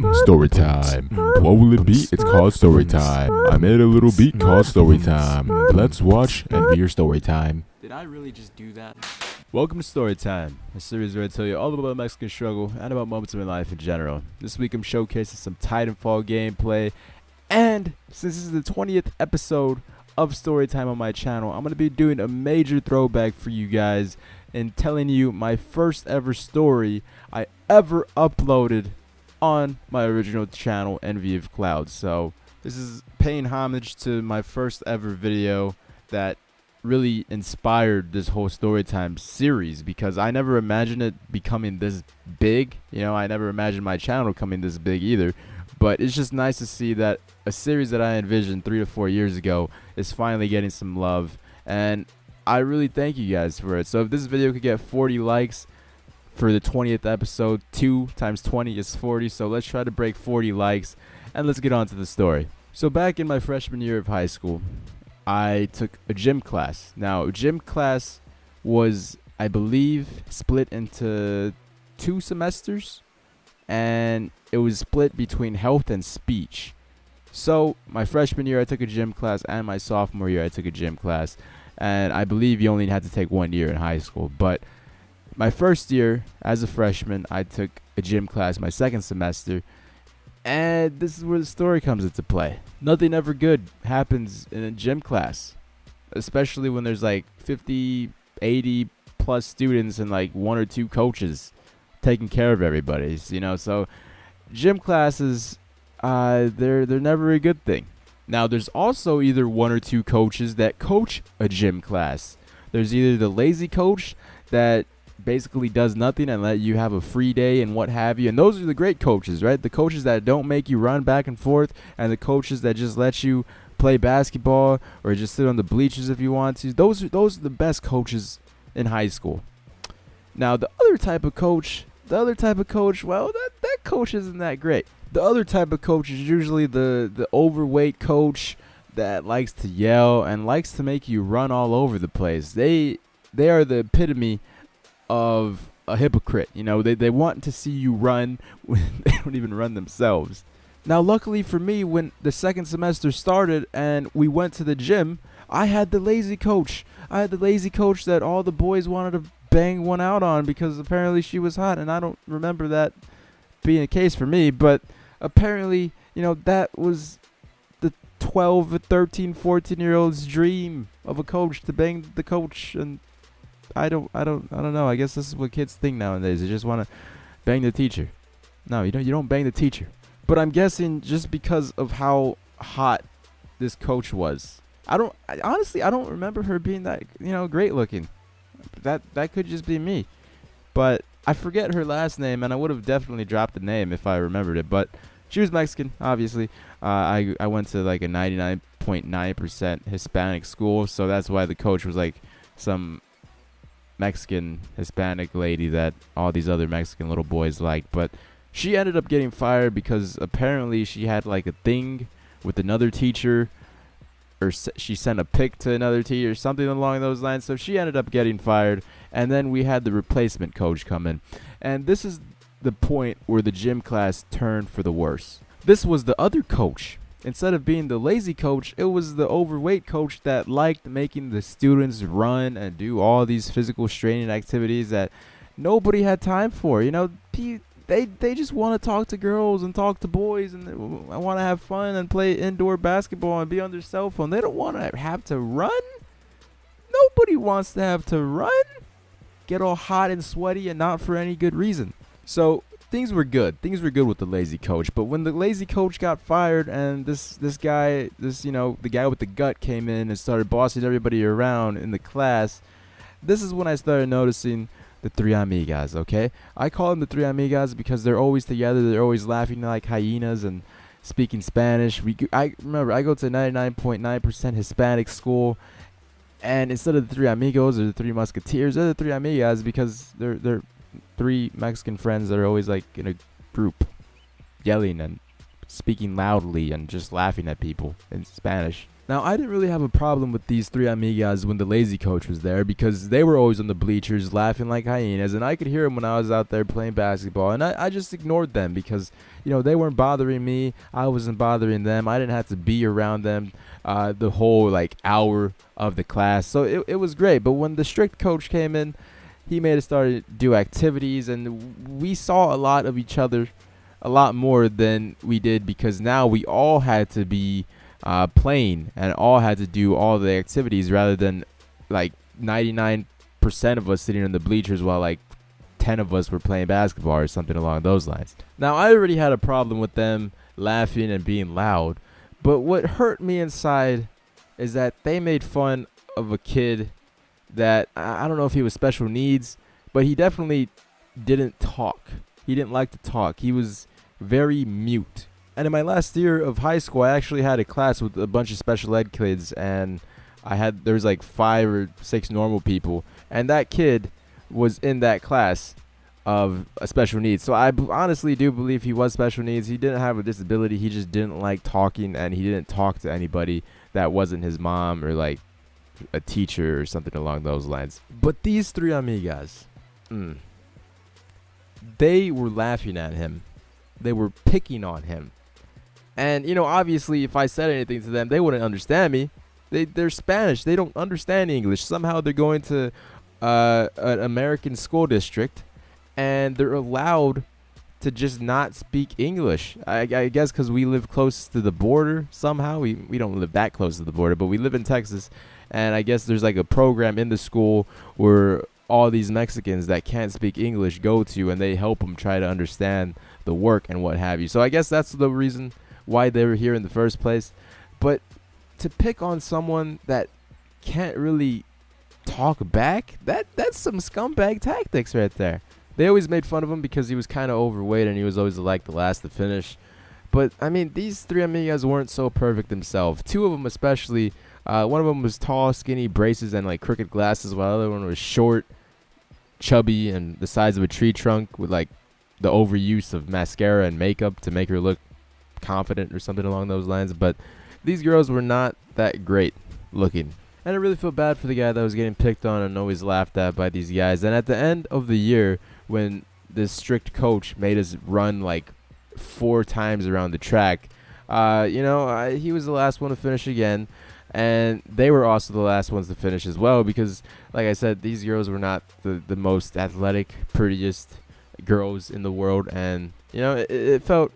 Story time. What will it be? It's called story time. I made a little beat called story time. Let's watch Envyerz story time. Did I really just do that? Welcome to Storytime, a series where I tell you all about Mexican struggle and about moments in my life in general. This week I'm showcasing some Titanfall gameplay, and since this is the 20th episode of Storytime on my channel, I'm going to be doing a major throwback for you guys and telling you my first ever story I ever uploaded on my original channel, Envyerz. So this is paying homage to my first ever video that really inspired this whole Storytime series, because I never imagined it becoming this big. I never imagined my channel coming this big either. But it's just nice to see that a series that I envisioned 3 to 4 years ago is finally getting some love, and I really thank you guys for it. So if this video could get 40 likes for the 20th episode, 2 times 20 is 40, so let's try to break 40 likes, and let's get on to the story. So back in my freshman year of high school, I took a gym class. Now, gym class was, I believe, split into 2 semesters, and it was split between health and speech. So my freshman year I took a gym class, and my sophomore year I took a gym class, and I believe you only had to take 1 year in high school. But my first year as a freshman, I took a gym class my second semester, and this is where the story comes into play. Nothing ever good happens in a gym class, especially when there's like 50, 80 plus students and like 1 or 2 coaches taking care of everybody. So gym classes, they're never a good thing. Now, there's also either 1 or 2 coaches that coach a gym class. There's either the lazy coach that basically does nothing and let you have a free day and what have you, and those are the great coaches, right? The coaches that don't make you run back and forth, and the coaches that just let you play basketball or just sit on the bleachers if you want to. Those are the best coaches in high school. Now, the other type of coach, well, that coach isn't that great. The other type of coach is usually the overweight coach that likes to yell and likes to make you run all over the place. They are the epitome of a hypocrite. They want to see you run when they don't even run themselves. Now, luckily for me, when the second semester started and we went to the gym, I had the lazy coach. I had the lazy coach that all the boys wanted to bang one out on because apparently she was hot, and I don't remember that being a case for me, but apparently, that was the 12, 13, 14-year-old's dream of a coach, to bang the coach. And I don't know. I guess this is what kids think nowadays. They just want to bang the teacher. No, you don't bang the teacher. But I'm guessing just because of how hot this coach was. Honestly, I don't remember her being that, great looking. That could just be me. But I forget her last name, and I would have definitely dropped the name if I remembered it. But she was Mexican, obviously. I went to like a 99.9% Hispanic school, so that's why the coach was like some Mexican Hispanic lady that all these other Mexican little boys liked. But she ended up getting fired because apparently she had like a thing with another teacher, or she sent a pic to another teacher, something along those lines. So she ended up getting fired, and then we had the replacement coach come in. And this is the point where the gym class turned for the worse. This was the other coach. Instead of being the lazy coach, it was the overweight coach that liked making the students run and do all these physical straining activities that nobody had time for. They just want to talk to girls and talk to boys, and they want to have fun and play indoor basketball and be on their cell phone. They don't want to have to run. Nobody wants to have to run, get all hot and sweaty, and not for any good reason. So things were good. Things were good with the lazy coach. But when the lazy coach got fired and the guy with the gut came in and started bossing everybody around in the class, this is when I started noticing the 3 amigas, okay? I call them the 3 amigas because they're always together. They're always laughing like hyenas and speaking Spanish. I remember I go to 99.9% Hispanic school, and instead of the 3 amigos or the 3 musketeers, they're the 3 amigas because they're 3 Mexican friends that are always like in a group yelling and speaking loudly and just laughing at people in Spanish. Now, I didn't really have a problem with these three amigas when the lazy coach was there because they were always on the bleachers laughing like hyenas, and I could hear them when I was out there playing basketball, and I just ignored them because, they weren't bothering me. I wasn't bothering them. I didn't have to be around them the whole, hour of the class, so it was great. But when the strict coach came in, he made us start to do activities, and we saw a lot of each other a lot more than we did because now we all had to be playing and all had to do all the activities rather than 99% of us sitting in the bleachers while 10 of us were playing basketball or something along those lines. Now, I already had a problem with them laughing and being loud, but what hurt me inside is that they made fun of a kid that I don't know if he was special needs, but he definitely didn't talk. He didn't like to talk. He was very mute. And in my last year of high school, I actually had a class with a bunch of special ed kids, and there was 5 or 6 normal people, and that kid was in that class of special needs. So I honestly do believe he was special needs. He didn't have a disability. He just didn't like talking, and he didn't talk to anybody that wasn't his mom or a teacher or something along those lines. But these three amigas, they were laughing at him. They were picking on him. And, obviously, if I said anything to them, they wouldn't understand me. They're Spanish. They don't understand English. Somehow they're going to an American school district, and they're allowed to just not speak English. I guess because we live close to the border somehow. We don't live that close to the border, but we live in Texas. And I guess there's a program in the school where all these Mexicans that can't speak English go to, and they help them try to understand the work and what have you. So I guess that's the reason why they were here in the first place. But to pick on someone that can't really talk back, that's some scumbag tactics right there. They always made fun of him because he was kind of overweight and he was always the last to finish. But I mean, these three amigas weren't so perfect themselves. 2 of them especially. One of them was tall, skinny, braces, and crooked glasses, while the other one was short, chubby, and the size of a tree trunk with the overuse of mascara and makeup to make her look confident or something along those lines. But these girls were not that great looking. And I really feel bad for the guy that was getting picked on and always laughed at by these guys. And at the end of the year, when this strict coach made us run 4 times around the track, he was the last one to finish again. And they were also the last ones to finish as well because, like I said, these girls were not the most athletic, prettiest girls in the world. And, it felt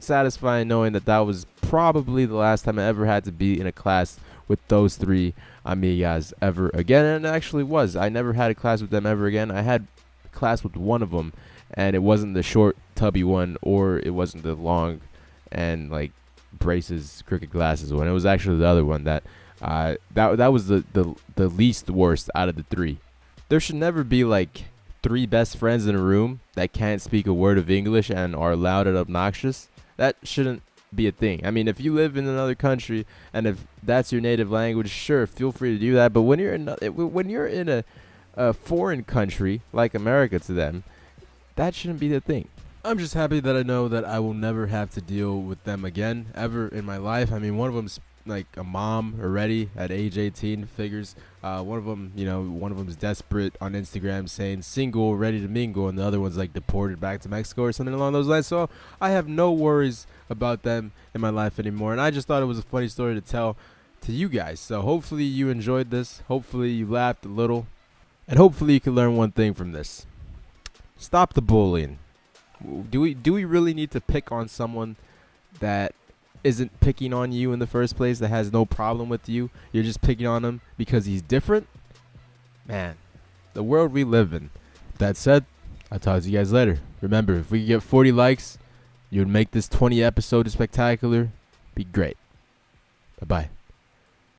satisfying knowing that was probably the last time I ever had to be in a class with those 3 amigas ever again. And it actually was. I never had a class with them ever again. I had a class with one of them, and it wasn't the short, tubby one, or it wasn't the long and, braces, crooked glasses one. It was actually the other one that was the least worst out of the 3. There should never be 3 best friends in a room that can't speak a word of English and are loud and obnoxious. That shouldn't be a thing. I mean, if you live in another country and if that's your native language, sure, feel free to do that. But when you're in a foreign country like America to them, that shouldn't be the thing. I'm just happy that I know that I will never have to deal with them again ever in my life. I mean, one of them's a mom already at age 18, figures. One of them's desperate on Instagram saying single, ready to mingle, and the other one's deported back to Mexico or something along those lines. So I have no worries about them in my life anymore, and I just thought it was a funny story to tell to you guys. So hopefully you enjoyed this. Hopefully you laughed a little, and hopefully you can learn one thing from this. Stop the bullying. Do we really need to pick on someone that isn't picking on you in the first place, that has no problem with you? You're just picking on him because he's different? Man, the world we live in. That said, I'll talk to you guys later. Remember, if we get 40 likes, you would make this 20 episode spectacular. Be great. Bye-bye.